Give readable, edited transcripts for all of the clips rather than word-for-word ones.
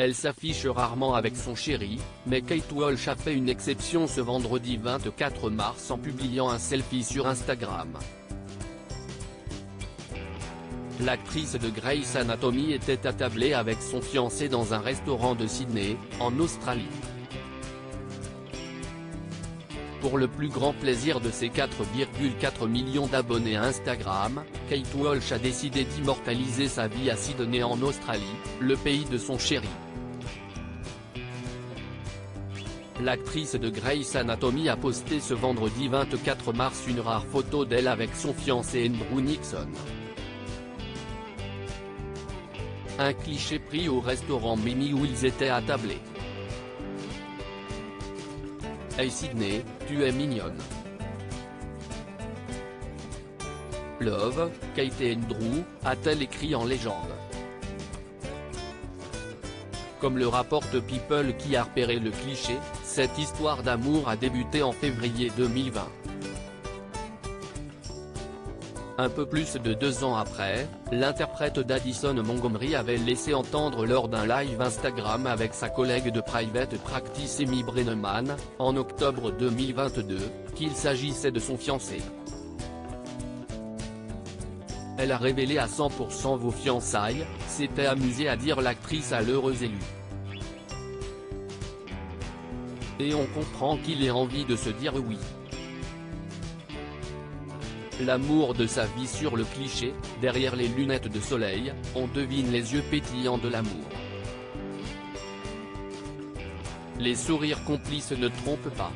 Elle s'affiche rarement avec son chéri, mais Kate Walsh a fait une exception ce vendredi 24 mars en publiant un selfie sur Instagram. L'actrice de Grey's Anatomy était attablée avec son fiancé dans un restaurant de Sydney, en Australie. Pour le plus grand plaisir de ses 4,4 millions d'abonnés à Instagram, Kate Walsh a décidé d'immortaliser sa vie à Sydney en Australie, le pays de son chéri. L'actrice de Grey's Anatomy a posté ce vendredi 24 mars une rare photo d'elle avec son fiancé Andrew Nixon. Un cliché pris au restaurant Mimi où ils étaient attablés. Hey Sydney, tu es mignonne. Love, Kate et Andrew, a-t-elle écrit en légende. Comme le rapporte People qui a repéré le cliché, cette histoire d'amour a débuté en février 2020. Un peu plus de 2 ans après, l'interprète d'Addison Montgomery avait laissé entendre lors d'un live Instagram avec sa collègue de private practice Amy Brenneman, en octobre 2022, qu'il s'agissait de son fiancé. Elle a révélé à 100% vos fiançailles, s'était amusée à dire l'actrice à l'heureux élu. Et on comprend qu'il ait envie de se dire oui. L'amour de sa vie sur le cliché, derrière les lunettes de soleil, on devine les yeux pétillants de l'amour. Les sourires complices ne trompent pas.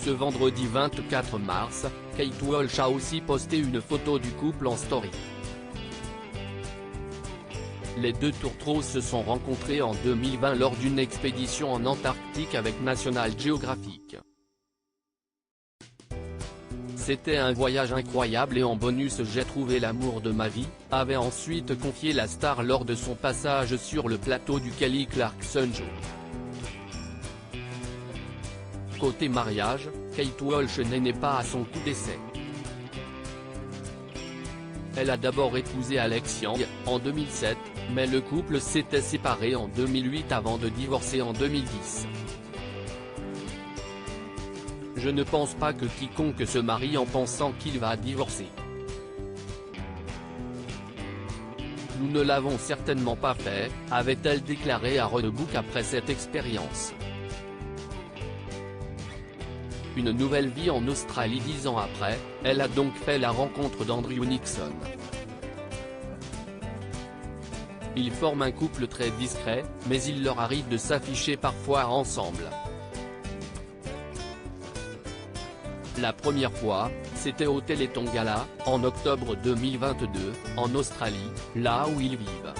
Ce vendredi 24 mars, Kate Walsh a aussi posté une photo du couple en story. Les deux tourtereaux se sont rencontrés en 2020 lors d'une expédition en Antarctique avec National Geographic. C'était un voyage incroyable et en bonus j'ai trouvé l'amour de ma vie, avait ensuite confié la star lors de son passage sur le plateau du Kelly Clarkson Show. Côté mariage, Kate Walsh n'est pas à son coup d'essai. Elle a d'abord épousé Alex Young, en 2007, mais le couple s'était séparé en 2008 avant de divorcer en 2010. Je ne pense pas que quiconque se marie en pensant qu'il va divorcer. Nous ne l'avons certainement pas fait, avait-elle déclaré à Redbook après cette expérience. Une nouvelle vie en Australie 10 ans après, elle a donc fait la rencontre d'Andrew Nixon. Ils forment un couple très discret, mais il leur arrive de s'afficher parfois ensemble. La première fois, c'était au Téléthon Gala, en octobre 2022, en Australie, là où ils vivent.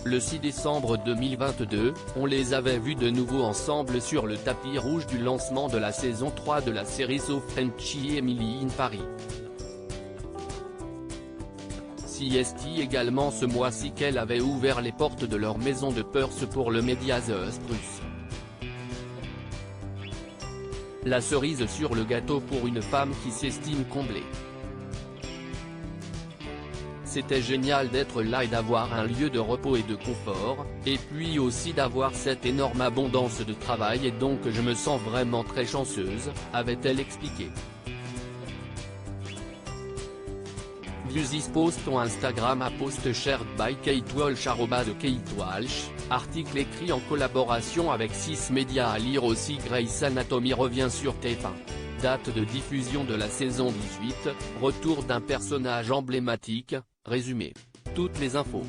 Le 6 décembre 2022, on les avait vus de nouveau ensemble sur le tapis rouge du lancement de la saison 3 de la série So Frenchy Emily in Paris. CST également ce mois-ci qu'elle avait ouvert les portes de leur maison de Perth pour le média The Spruce. La cerise sur le gâteau pour une femme qui s'estime comblée. C'était génial d'être là et d'avoir un lieu de repos et de confort, et puis aussi d'avoir cette énorme abondance de travail et donc je me sens vraiment très chanceuse, avait-elle expliqué. View this post on Instagram à post shared by Kate Walsh @Kate Walsh, article écrit en collaboration avec 6 médias à lire aussi. Grey's Anatomy revient sur TF1. Date de diffusion de la saison 18, retour d'un personnage emblématique, résumé. Toutes les infos.